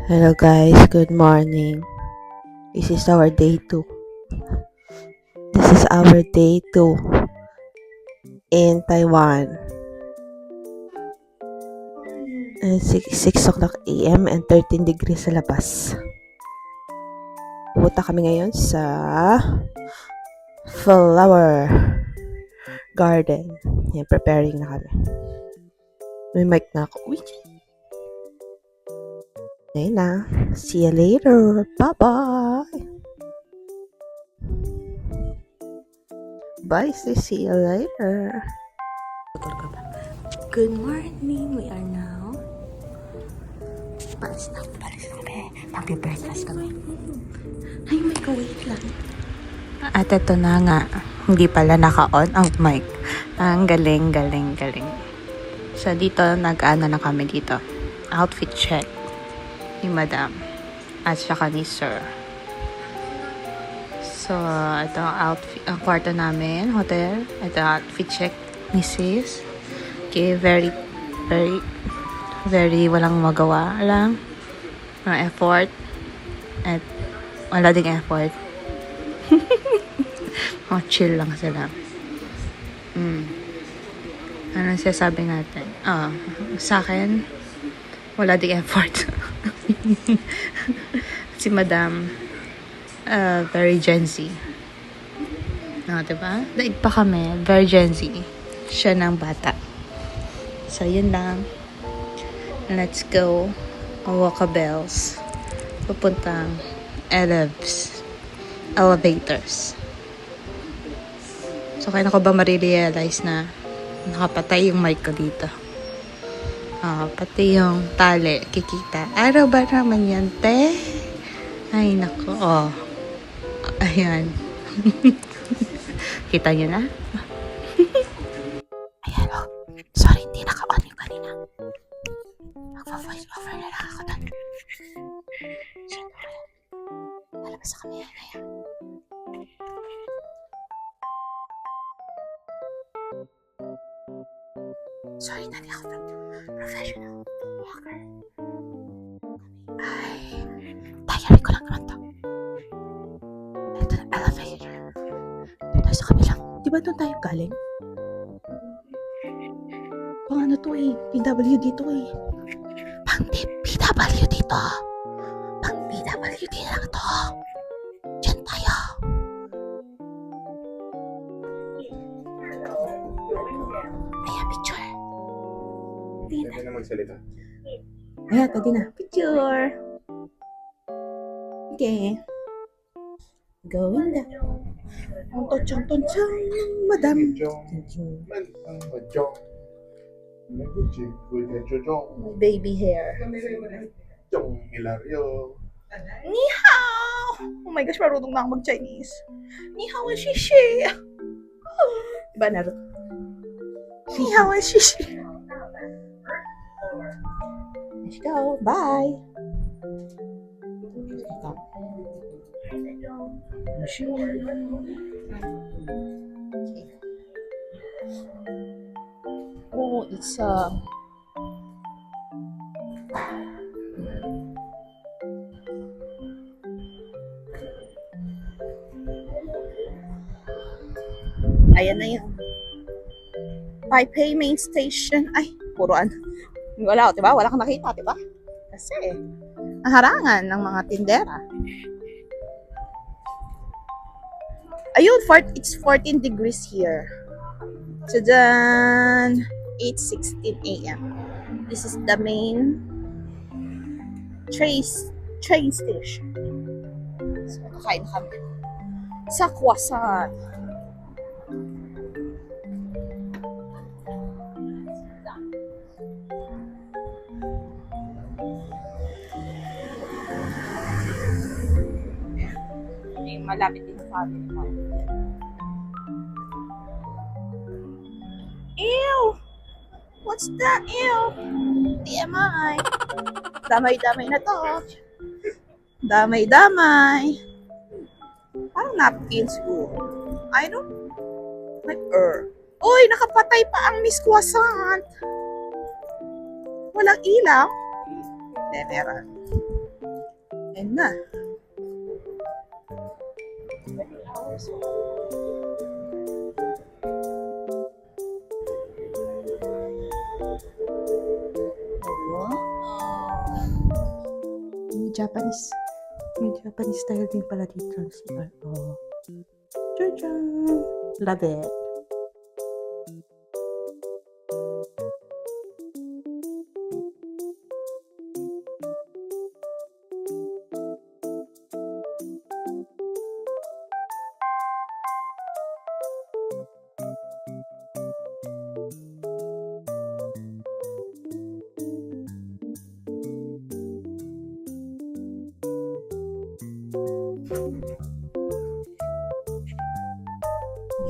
Hello guys, good morning. This is our day 2. This is our day 2 in Taiwan. And 6 o'clock AM and 13 degrees sa labas. Pupunta kami ngayon sa flower garden. Yan, preparing na kami. May mic na ako. Uy! Ngayon na. See you later. Bye-bye! Bye, see you later. Good morning. We are now. Palis na kami. Magbe-breakfast kami. Ay, may wait lang. At ito na nga. Hindi pala naka-on ang mic. Ang galing. So, dito, nag-ano na kami dito. Outfit check. Ni Madam. At saka ni Sir. So, ito ang outfit, ang kwarto namin, hotel. Ito ang outfit check ni Sis. Okay, very walang magawa lang. Walang effort. At wala ding effort. Oh, chill lang sila. Ano sasabi natin? Sa akin, wala ding effort. Si Madam, very Gen Z. Diba? Daig pa kami, very Gen Z. Siya ng bata. So, yun lang. Let's go. Walkabells. Pupuntang elevators. So, kaya ko ba marirealize na nakapatay yung mic ko dito? Pati yung tali, kikita. Araw ba naman yan, te? Ay, nako. Ayan. Kita nyo na? Ayan, sorry, hindi naka-on yung kanina. Magpa-voice over na lang ako doon. Lalabas kami ngayon. Sorry, nani ako doon. Professional walker. Ay, diary ko lang naman to. Ito na elevator. Doon tayo sa kabilang. Di ba doon tayo galing? Pang ano to eh. PWD to eh. Pang PWD to. Pang PWD lang to. Diyan tayo. Ayan, picture. Hindi na magsalita. Ayan, tadi na. Picture. Okay. Going down. Ang tochong, madam. My baby hair. Ni hao! Oh my gosh, marunong na ako mag-Chinese. Ni hao and shishi. Diba, Naru? Ni hao and shishi. Let's go. Bye. Oh, it's ayan na yun. Taipei Main Station. Ay, puruan. Wala, diba? Wala kang nakita, diba? Kasi, naharangan ng mga tindera. Ayun, it's 14 degrees here. So then, 8:16 a.m. This is the main train station. So, kakain kami sa croissant. Malapit din sa amin. Ew! What's that? Ew! TMI! Damay-damay na to. Damay-damay. Parang napkins ko. I don't like Uy, nakapatay pa ang Miss Croissant. Walang ilaw. Hindi, meron. Ayun na. May Japanese. May Japanese style din pala dito. Oh. Tcha-tchan! Love it.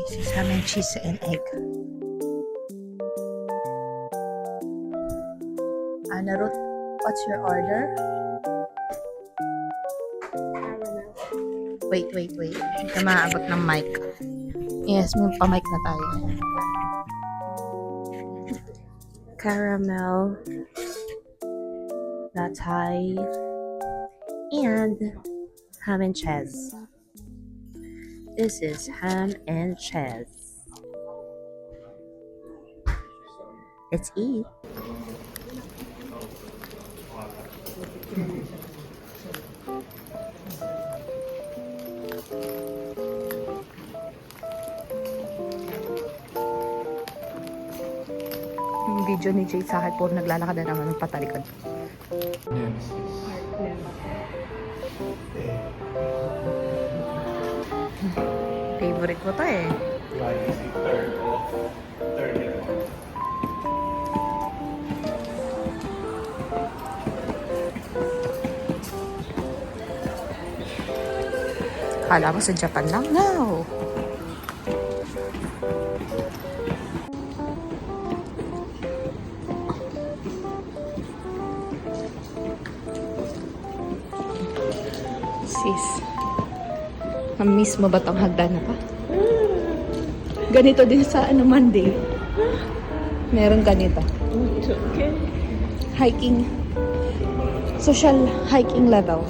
This is ham and cheese and egg. Anna Ruth, what's your order? Wait. Hindi ka maaabot ng mic. Yes, may pa-mic na tayo. Caramel latte and ham and cheese. This is ham and cheese. Let's eat. Yung video ni Jay sa akin, puro naglalakad na naman ng patalikod. Yes. Favorite ko to eh. Kala mo sa Japan lang? No! Sis, na-miss mo ba tong hagdan na pa? Ganito din sa Monday. Meron ganito. Hiking. Social hiking level.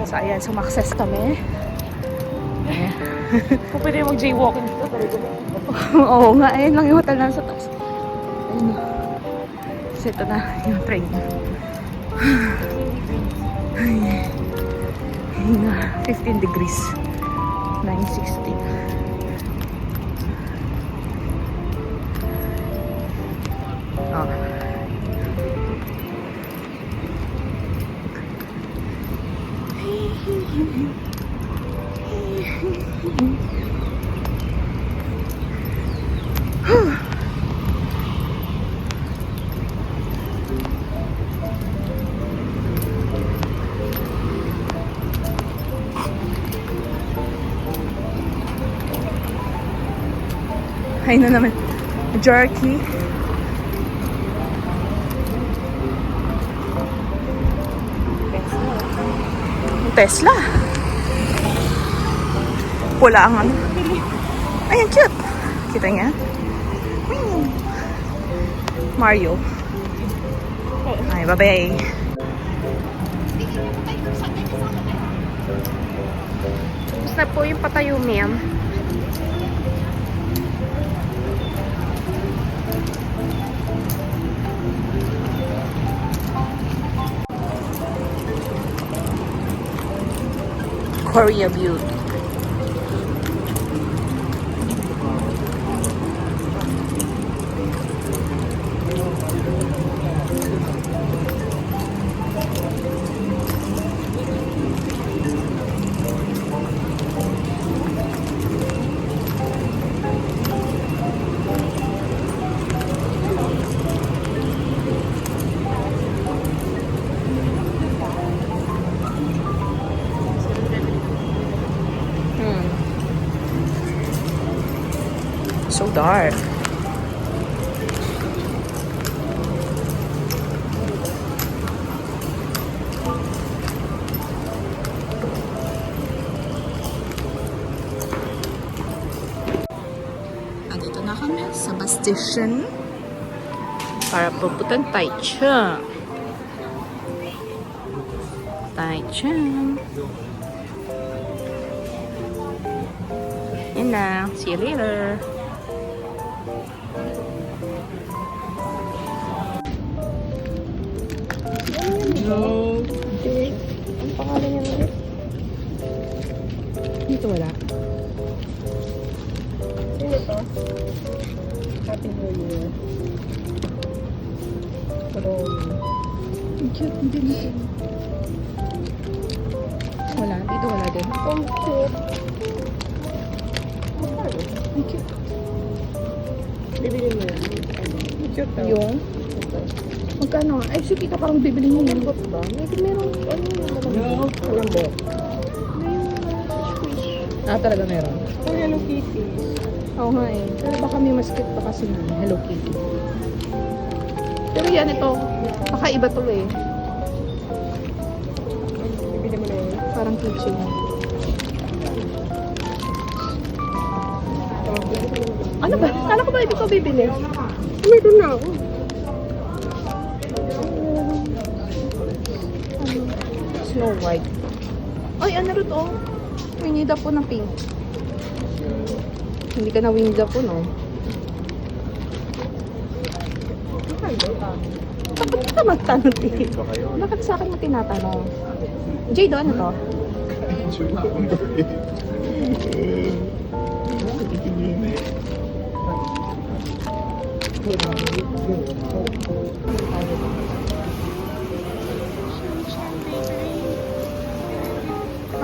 So, ayan, sumakses kami. Kung pwede mag-jaywalking dito, talaga. Oo nga, ayun lang yung hotel namin sa taas. Ayun. So, ito na yung train. Ayun na, 15 degrees. 9:60. Oh. Ayun na naman. Jerky. Tesla. Pula ang ano. Ay, ang cute. Kita niya? Mario. Ay, bye-bye. Gusto na po yung patayo, ma'am. Korea Beauty. So dark. Andito na kami sa bus station para pupuntan Taichung. Tai-chan. Yun na. See you later. No. Ang pangalan niya ulit? Dito wala. Sino to? Happy New Year. Ang cute din ito. Wala. Dito wala din. Ang cute. Ang cute. Bibili mo yan. Ang cute daw. Yung? Magkano? Ay, sige ka parang bibili mo yun. Lambot ba? Meron, ano yung malambot? Malambot. Ah, talaga meron? Ang Hello Kitty. Oo nga eh. Pero baka may mas cute pa kasi ng Hello Kitty. Pero yan ito. Kakaiba to eh. Bibili mo na yun. Parang kitchen. Ano ba? Kala ko ba hindi ko bibili? Meron na ako. Snow White. Ay, ano rin to? Winnie the Pooh na pink. Hindi ka na Winnie the Pooh, no? Bakit ka magtanong eh? Ba kayo? Bakit sa akin mo tinatanong? Jade, ano to?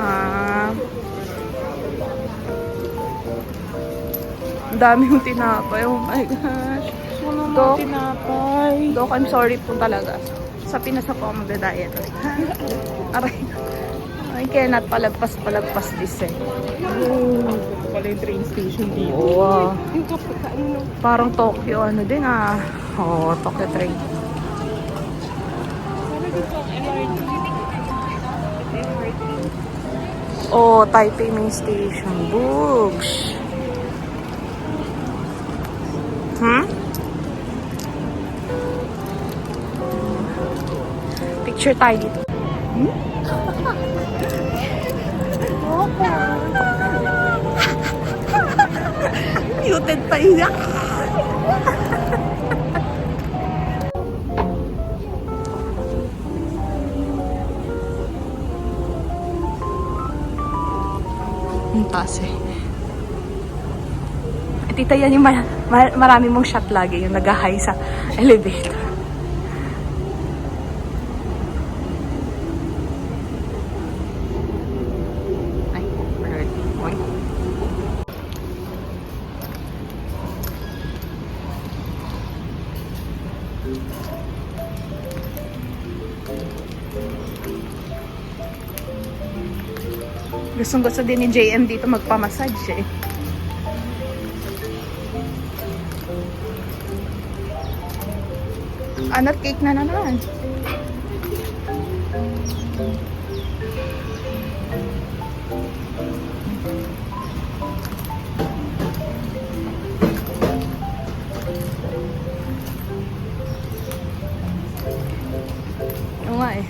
Ah. Ang dami yung tinapay. Oh my gosh. Dok, Dok, I'm sorry po talaga. Sa Pinas ako ang magda-diet. Aray. I cannot palagpas this eh. Pala yung train station dito. Wow. Yung kapag ano. Parang Tokyo ano din ah. Oh, Tokyo train. Sana dito ang LRT. Oh, Taipei Main Station. Books. Hmm? Picture tayo dito. Muted pa iya. Ang taas eh. Tita, yan yung marami mong shot lagi, yung nag-high sa elevator. Ay, bird. Oy. Gustong gusto din ni JM dito magpamassage eh. Anot cake na naman. Oo nga eh.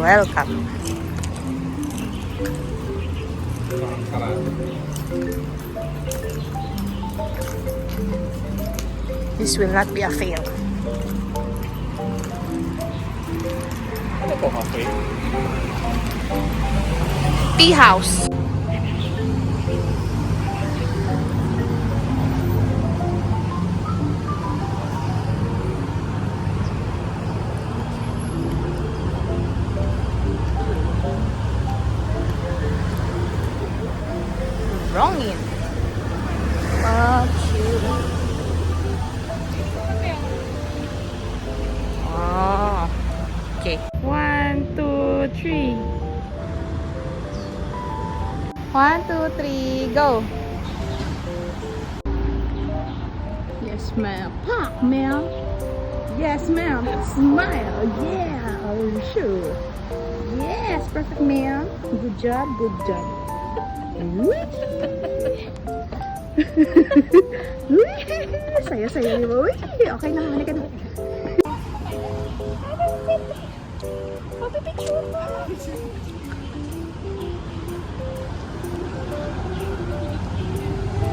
Welcome. This will not be a fail. Ano po cafe? Tea house. Wrongin. Cute. Oh. Okay. 1, 2, 3. 1, 2, 3, go. Yes, ma'am. Pop, ma'am. Yes, ma'am. Smile. Yeah. Oh, sure. Yes, perfect, ma'am. Good job, good job. Saya-saya. Uy, okay na, halika na.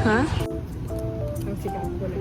Ha? Ang sikat ko na.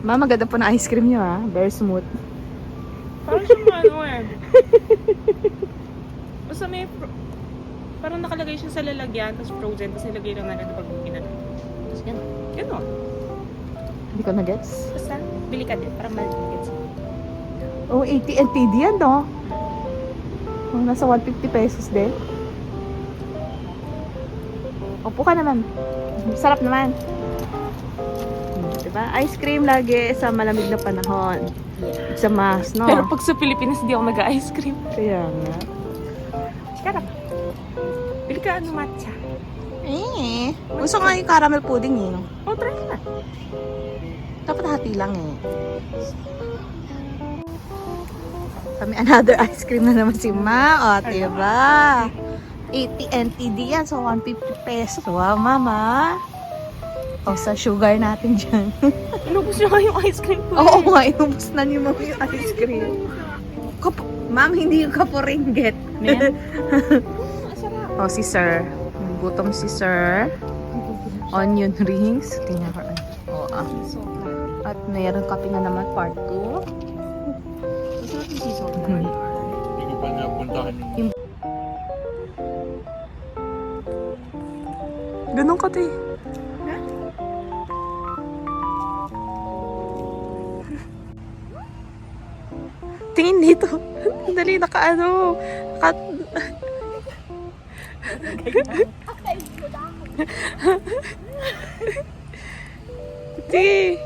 Mama, ganda po na ice cream nyo, ha? Very smooth. Parang siya ano eh. Basta may, parang nakalagay siya sa lalagyan, tapos frozen, tapos nilagay lang natin pag ginano. Tapos gano'n. Gano'n. Hindi ko na-gets. Basta, bili ka din, parang mali-gets. Oh, 80 NTD yan, no? Oh, nasa 150 pesos din. Opo ka naman. Sarap naman. Diba? Ice cream lagi sa malamig na panahon. Sa mas, no? Pero pag sa Pilipinas, di ako nag-ice cream. Kaya nga. Sarap. Bili ka ano matcha. Gusto nga yung caramel pudding, eh. No? Oh, try na. Dapat hati lang, eh. Kami another ice cream na naman si Ma. O, diba? 80 NTD yan. So, 150 pesos. Wow, Mama. O, sa sugar natin dyan. Inubos niyo nga yung ice cream ko. Oo nga, inubos na niyo Mama yung ice cream. Ma'am, hindi yung kaporinggit. Ayan. O, si Sir. Gutom si Sir. Onion rings. Tingnan ko. O, At mayroon kape na naman, part 2. Masarap yung sea salt. Hindi ko pa napuntahan yung... Ganun ka, te. Tingin dito. Dali, naka-ano. Sige.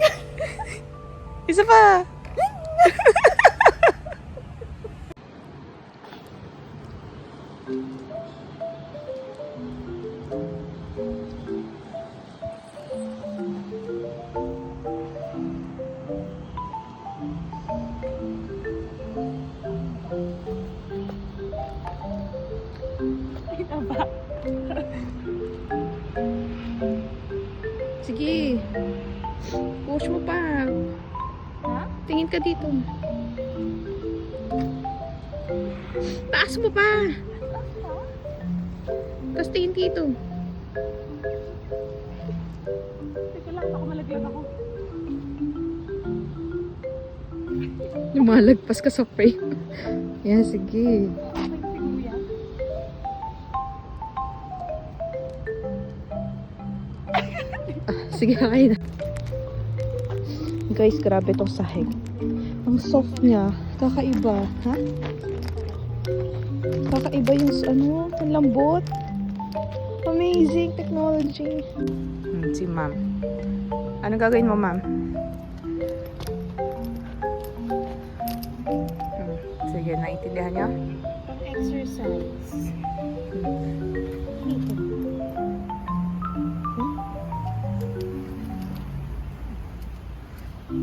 Isa pa. Sige. Push mo pa. Ha? Tingin ka dito. Taas mo pa. Tapos tingin dito. Teka lang, baka malaglag ako. Lumalagpas ka sa frame. Yan, sige. Sige, kakain na. Guys, grabe tong sahig. Ang soft niya. Kakaiba. Ha? Kakaiba yung ano, ang lambot. Amazing technology. Si ma'am. Ano gagawin mo, ma'am? Sige, naintindihan niyo? Pang-exercise.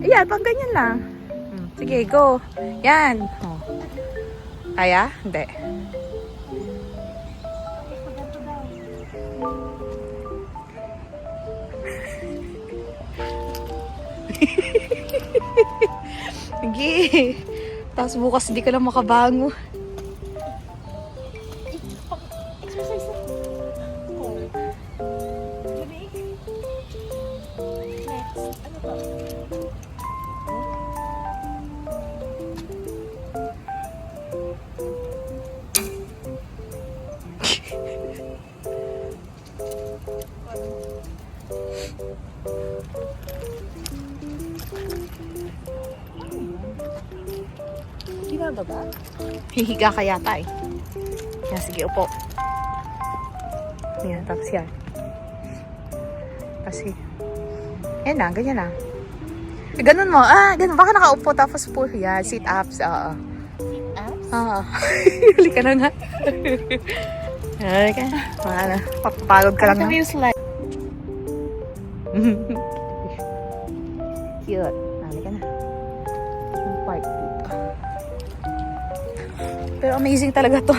Ayan, pang ganyan lang. Sige, go. Yan. Oh. Kaya? Hindi. Sige. Tapos bukas hindi ka lang makabango. Exercise na. Ano ba? Hihiga ka yata eh. Yan, sige, upo. Yan, tapos yan. Kasi, yan na, ganyan na. Eh, ganun mo. Ganun. Baka nakaupo tapos po. Yan, sit-ups. Oo. Sit-ups? Oo. Huli ka na nga. Huli ka na. Papagod ka lang na. yung slide? Cute. Huli ka na. Ang park dito. Pero amazing talaga to.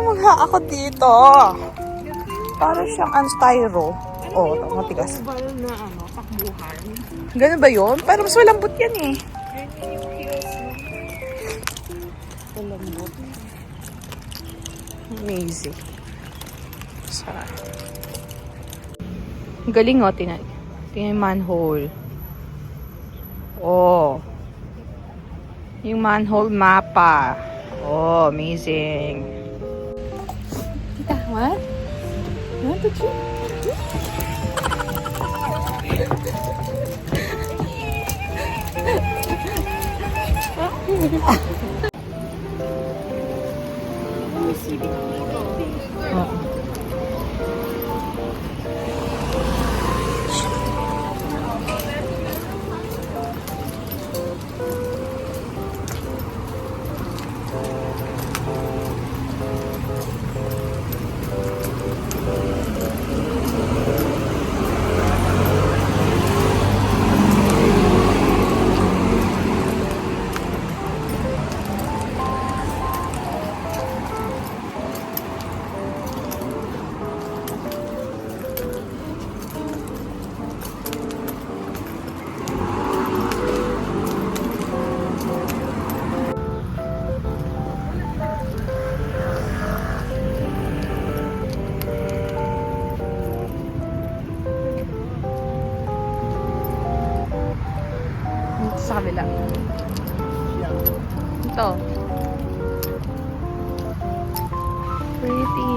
Magha ako dito. Para siyang styro. Oh, matigas. Bal na takbuhan. Ganun ba yun? Pero mas malambot yan eh. Ganyan yung heels mo. Malambot. Amazing. Sarap. Galing oh, tingnan yung manhole. Oh. Yung manhole mapa. Oh, amazing. Kita, what? One, two, three. Dito sa kabila. Ito. Pretty.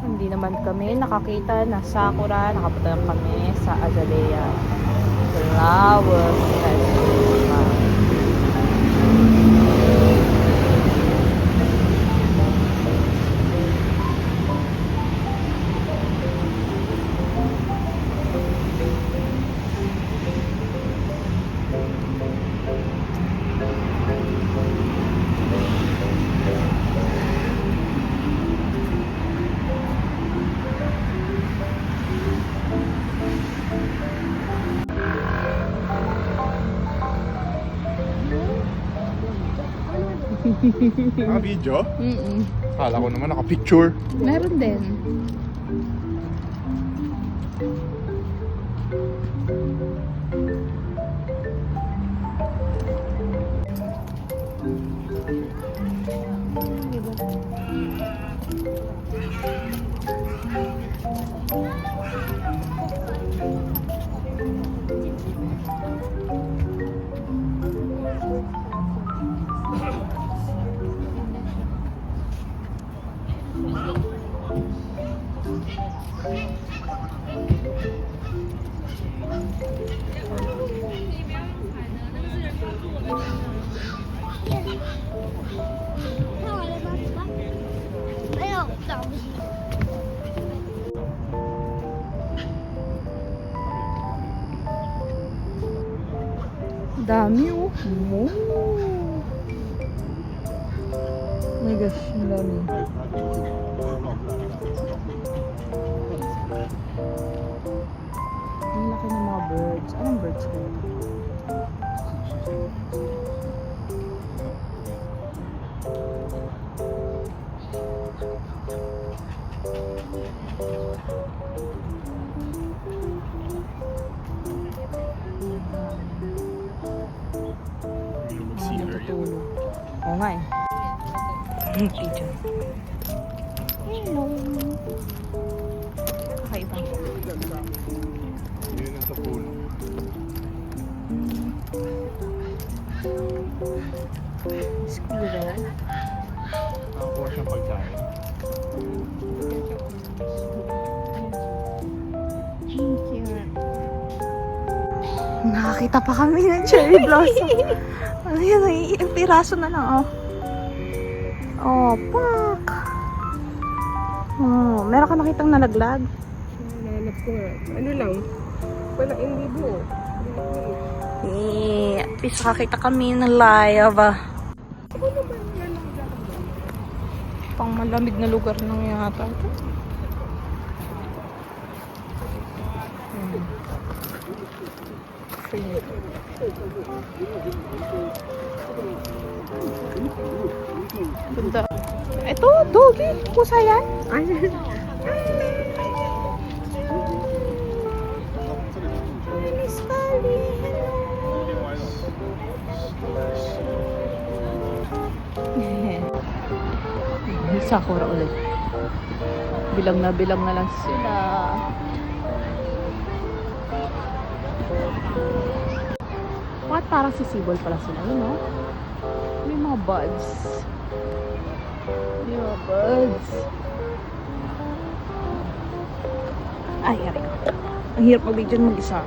Hindi naman kami nakakita ng sakura. Nakapunta lang kami sa Azalea Flower Festival. Naka-video? Mm-mm. Kala ko naman naka-picture. Meron din. Dami oh. Oh. Oh my gosh, ang dami. Ang laki ng mga birds. Anong birds ko? natutulog. Oo nga eh. Pigeon. Hello. Kakaiba. Yun ang sa pool. Squirrel. Nakakuha siyang pagkain. Nakakita pa kami ng cherry blossom. Ayun, ilang piraso na lang, oh. Oh, pak! Oh, meron ka nakitang nalaglag? Nanap ko nga. Ano lang? Wala, hindi buo. At least nakakita kami ng live. Pang malamig na lugar nang yata ito. Ganda. Ito, doggy. Pusa yan. Miss Pali. Sakura ulit. Bilang na lang sila. What? Parang sisibol pala sila, you know? May mga buds. May mga buds. Ay, yari ko. Ang hirap mag-video mag-isa.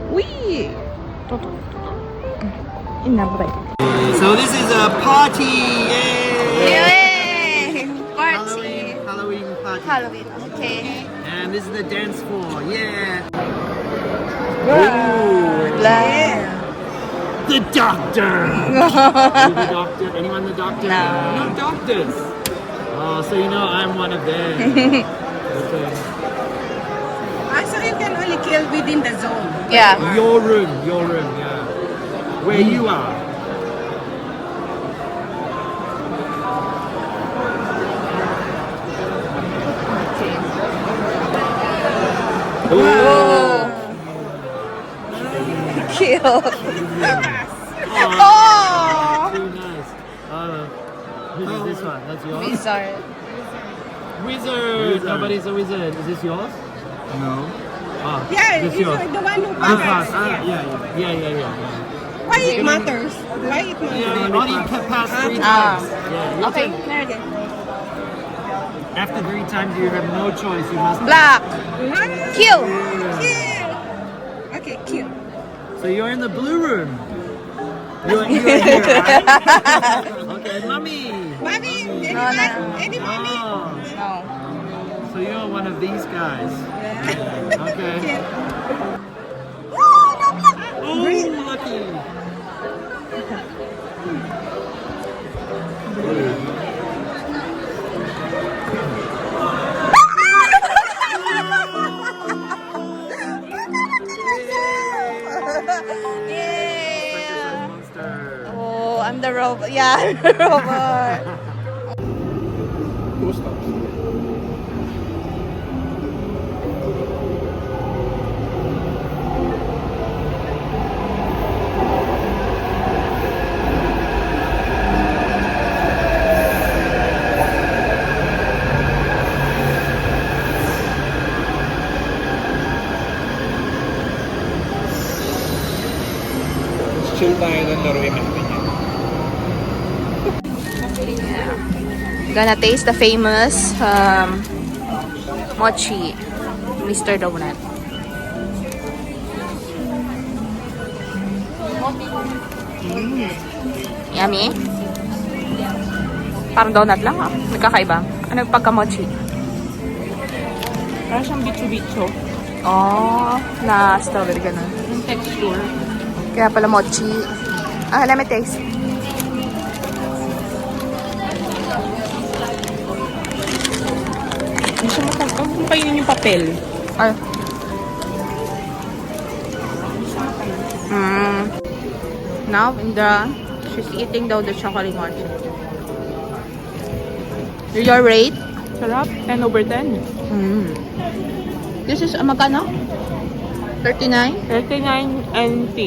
Uy! Toto. Inabray. So this is a party! Yay! Yay! Halloween party. Halloween, okay. And this is the dance floor. Yeah! The doctor! the doctor? Anyone the doctor? No. No doctors! Oh, so you know I'm one of them. Okay. So you can only kill within the zone. Yeah. Your room, yeah. Where you are. Oh. Cute. Oh, Oh! too nice. Whose is this one? That's yours? Wizard. Wizard! Nobody's a wizard. Is this yours? No. Ah, Yeah, this it's yours. the one who Ah, passed. yeah. Why it matters? Why it matters? Yeah, only pass 3 Ah. times. Yeah, you Okay, can- there again. After 3 times, you have no choice. You must. Black. Kill. Kill. Okay, kill. So you're in the blue room. You're here, right? Okay, mummy. Mommy, No, no. any mommy? Oh, No. so you're one of these guys. Okay. Kill. Oh, lucky. Yay! Monster. Oh, I'm the robot. Yeah, the robot. Two stops. Chill tayo ng laruin natin yan. Gonna taste the famous mochi, Mr. Donut. Yummy. Parang donut lang ah. Nagkakaiba. Ano yung pagka-mochi? Parang siyang bicho-bicho. Oh, na strawberry ganun. Yung texture. Kaya pala mochi. Ah, let me taste. Hindi siya matag. Huwag mo kainin yung papel. Ay. Now, Indra, she's eating daw the chocolate mochi. Your rate? Sarap. 10 over 10. This is, magkano? 39? 39 NT.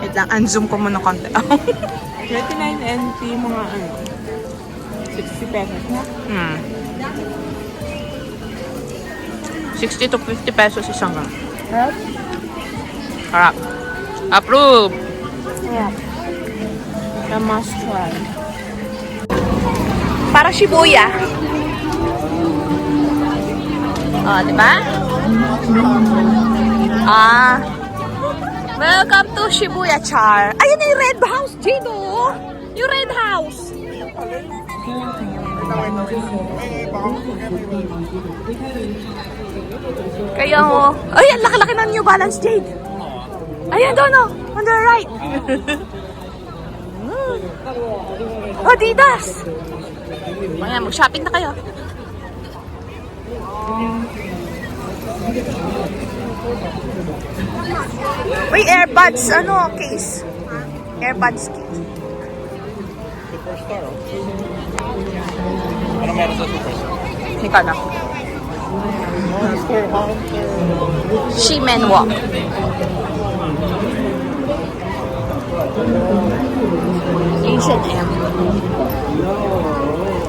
Wait lang, unzoom ko muna konti. 29 NT, mga 60 pesos na. 60 to 50 pesos isang gang. Harap? Harap. Approve! Harap. Na must try. Para Shibuya. Oh, di ba? Welcome to Shibuya, Char. Ayun na yung red house, Jado. Yung red house. Kaya mo. Ay, ang laki-laki ng New Balance, Jade. Ayan doon, oh. On the right. Adidas. Ayan, mag-shopping na kayo. Uy, AirPods, case. AirPods case. Ano meron sa Superstore? Ika na. Shimen Walk. H&M.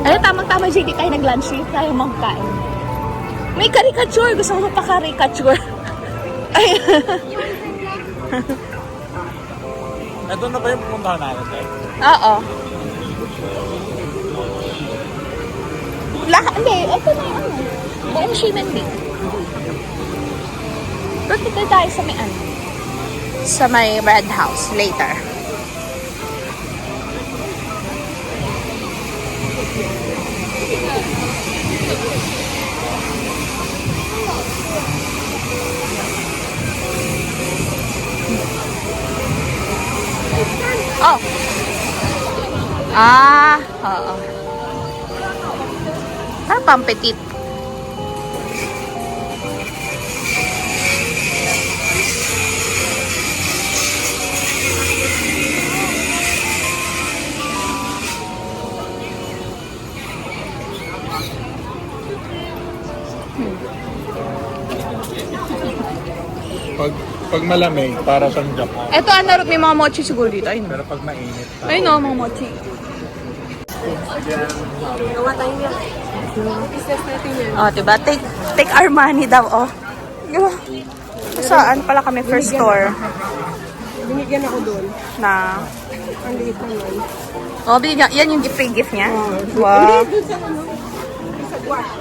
Ay, tamang-tama, JD, tayo nag-lunch trip, tayo magkain. May caricature. Gusto mo pa-caricature. Ay. Ito na ba yung pupuntahan natin? Oo. Hindi. Ito na yung buong Shimen Bay. Dito tayo sa may sa may red house later. Oh. Oo. Pampetit. Pag malamig, para sa Japan. Eto, may mga mochi siguro dito. Ayun. Pero pag mainit, Ayun o, mga mochi. Oh, diba? Take our money daw, oh. Diba? Saan pala kami first store Binigyan ako doon. na... Ang liit naman. Oh, binigyan. Yan yung free gift niya? Hindi, Wow. doon sa sa wash.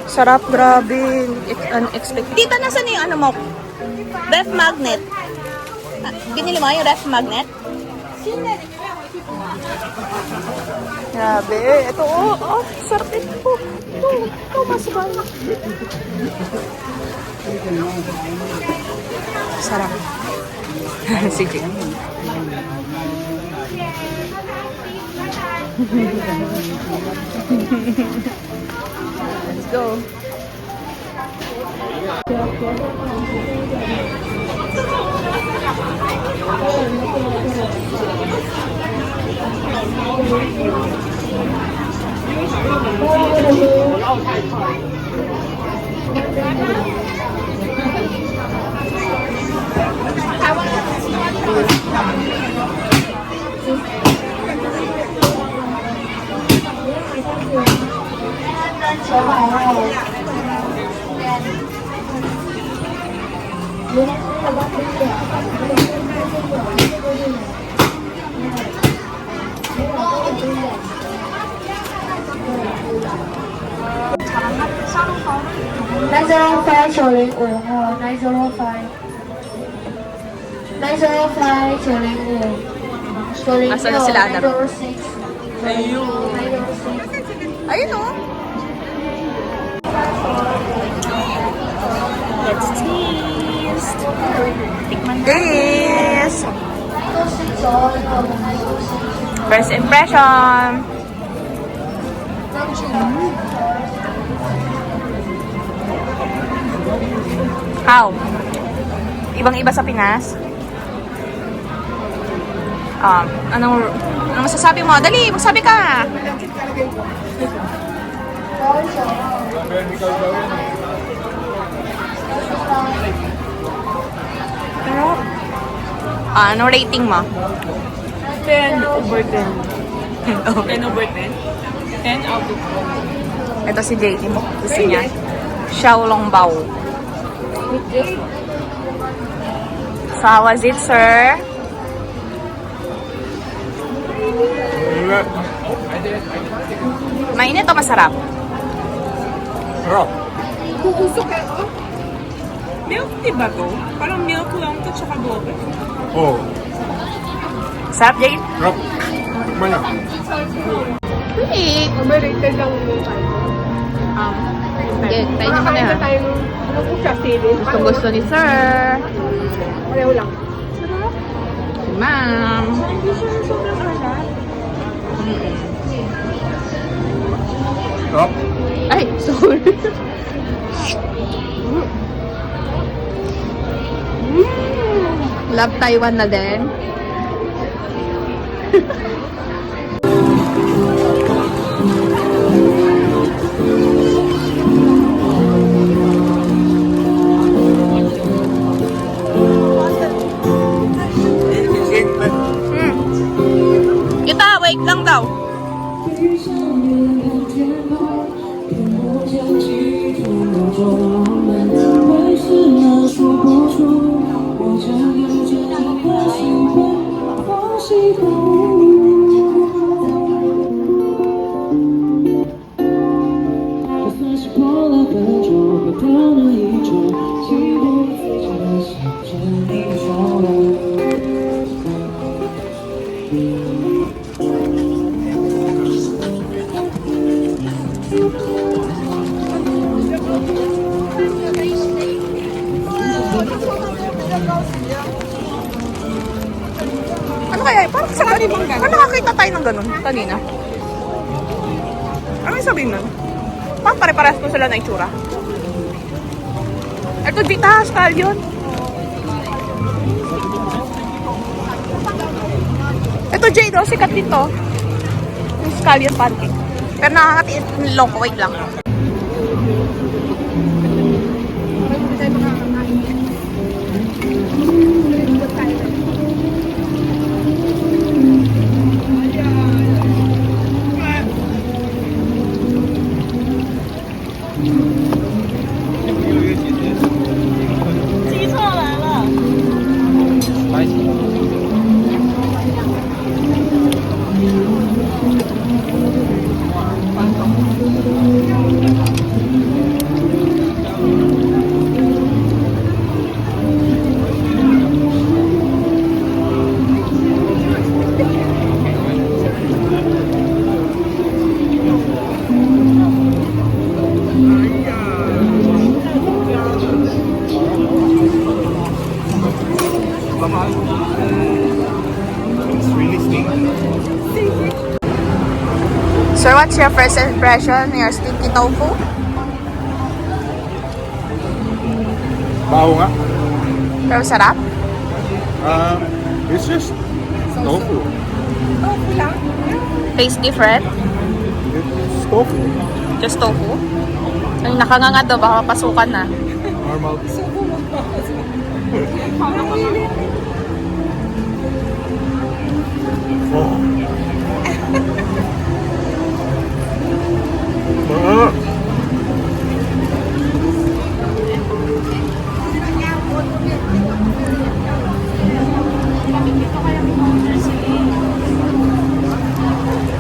Sarap, grabe. It's unexpected. Dito, nasan yung mo? Ref magnet. Binili mo yung ref magnet? Grabe. Ito, sarap ito. Ito, masabay. Sarap. Sige. Let's go. (905) 九零五号905 905 905 906 Asa na sila, Adam? 906 Ayun o. Let's taste. Tikman this. First impression. How? Ibang-iba sa Pinas? Anong masasabi mo? Dali, magsabi ka! Ano rating mo? 10 over 10. 10 over 10? 10 out of 10. Ito si JT mo. Gusto niya. Xiaolongbao. So, how was it, sir? Mainit o masarap? Sarap. Kukusok eh, oh. Milk tea ba to? Parang milk lang to tsaka boba. Oh, Sarap, Jade? sarap. Tikman na. Sweet. Overrated lang yung tayo. Okay, tayo na kami, ha? Tayo nung sa sili. Gustong gusto ni sir. Pareho lang. Si ma'am. Hindi siya sobrang alat. Sarap. Ay, sorry. Love Taiwan na din. Kita, wait lang daw. Ano kaya? Parang sa kanina. Ano nakakita tayo ng ganun kanina? Ano yung sabihin nun? Parang pare-parehas po sila na itsura. Ito dita, scallion. Ito Jade, oh, sikat dito. Yung scallion pancake. Pero nakakatiis ng loko, wait lang. It's really sweet. Sir, what's your first impression? Your stinky tofu? Baho nga. Pero sarap? It's just tofu. Taste different? It's tofu. Just tofu? Ay, nakanganga daw. Baka mapasukan na. Normal. Oh. Ah.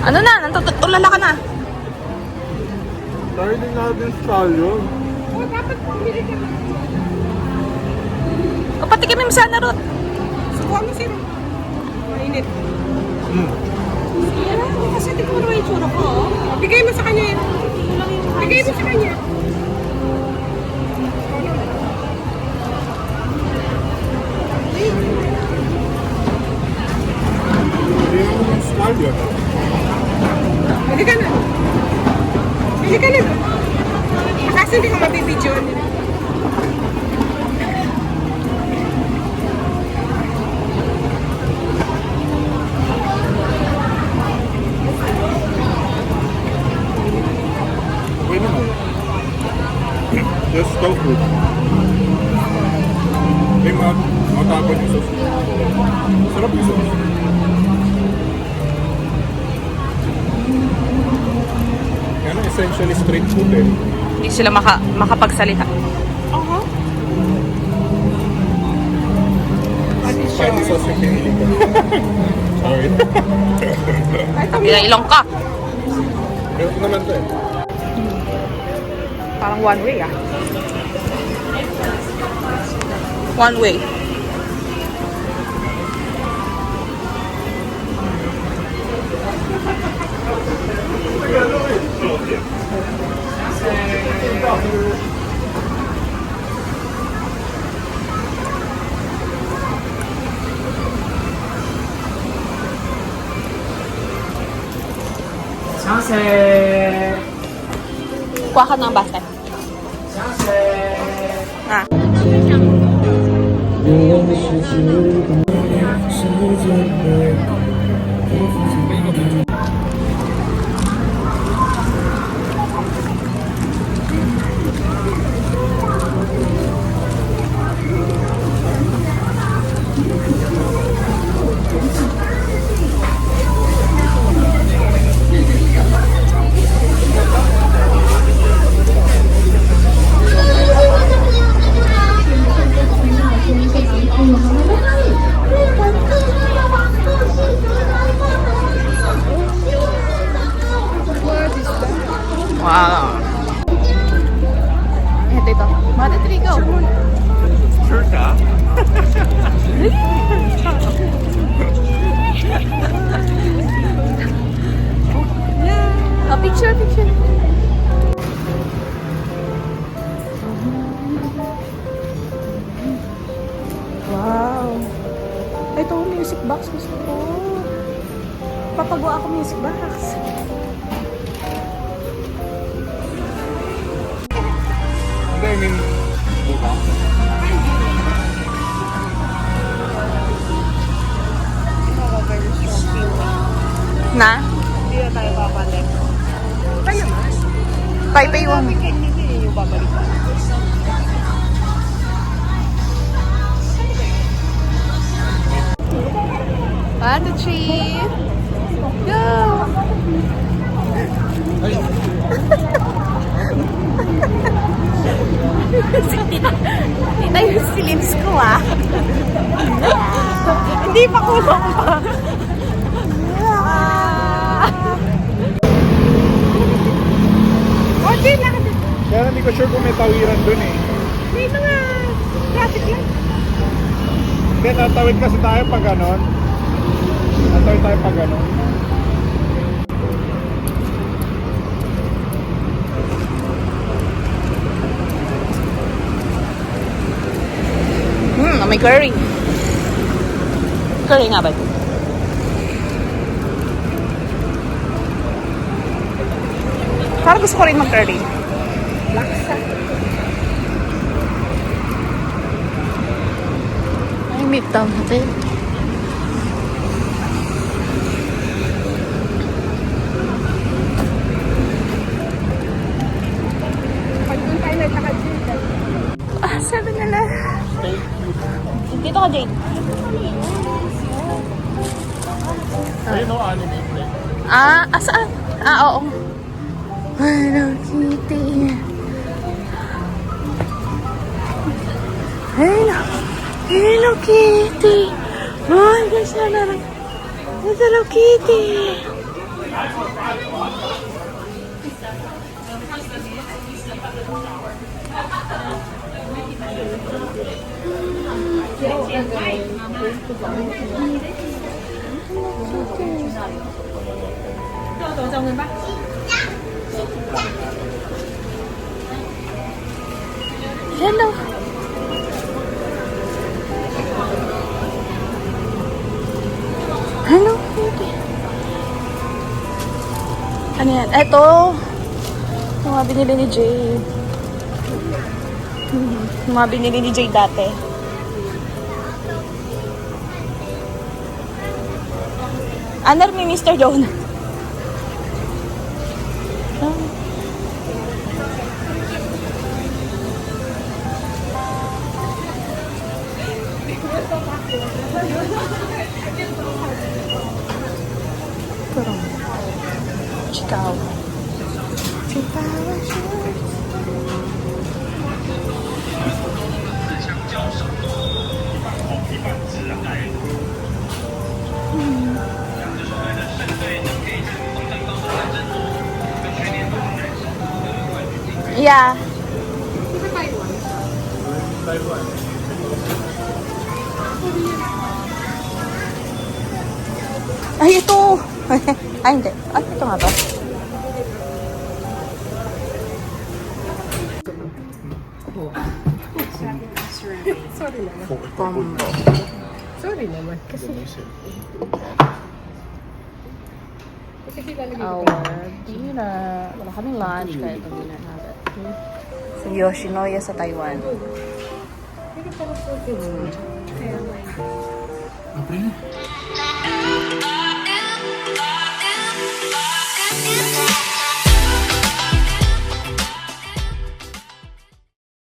Ano na? Natutulala ka na. Tayo din natin scallion. O, patikimin mo sana, Ruth. Sukuha mo sila. Mainit. Mm. Kasi tingnan mo naman yung tsura ko. Oh. Bigay mo sa kanya yun. Bigay mo sa kanya. Hindi yung scallion. Hindi ka na. Hindi ka na. Kasi hindi ka mabibidyoan nila. Wait naman. Just tofu. May matapon yung sauce. Sarap yung sauce. Yan essentially street food eh. Hindi sila makapagsalita. Spiny sauce yung pinili ko. Sorry. Ilailong ka. Meron ko naman to eh. Parang one way ah. One way. Kuha ka ng basket. Ah. Wow. Ito ito. Mother Trigo. Sure ka? A picture, picture. Wow. Ito, music box. Gusto ko. Papagawa ako music box. Hindi, I mean, buka. Na? Hindi na tayo babalik. Tayo naman. Taipei 1. Hindi yung babalik. One, two, three. Go! Tita yung slips ko ah. Hindi pa kulong pa. Okay lang. Kaya hindi ko sure kung may tawiran dun eh. May mga traffic lang. Hindi, tatawid kasi tayo pag ganon. Tatawid tayo pag ganon. May curry. Curry nga ba ito? Parang gusto ko rin mag-curry. Laksa. Ay, meat down natin. Pag doon tayo nagtakad dito. Ah, 7-Eleven. Dito ka, Jade. Ayun o, anime play. Ah, saan? Ah, oo. Hello Kitty. Hello Kitty. Ay, guys, nalarang. Hello Kitty. Hello. Hello, Kitty. Ano yan? Eto. Yung mga binili ni Jade. Yung mga binili ni Jade dati. Anar ni Mr. Donut. Kurang. Chikaw. Yeah. Ay, ito! Ay, hindi. Ay, ito nga ba? Sorry naman. Kasi Our dinner. Wala kaming lunch kaya ito dinner natin. So, Yoshinoya sa Taiwan. Apa ini?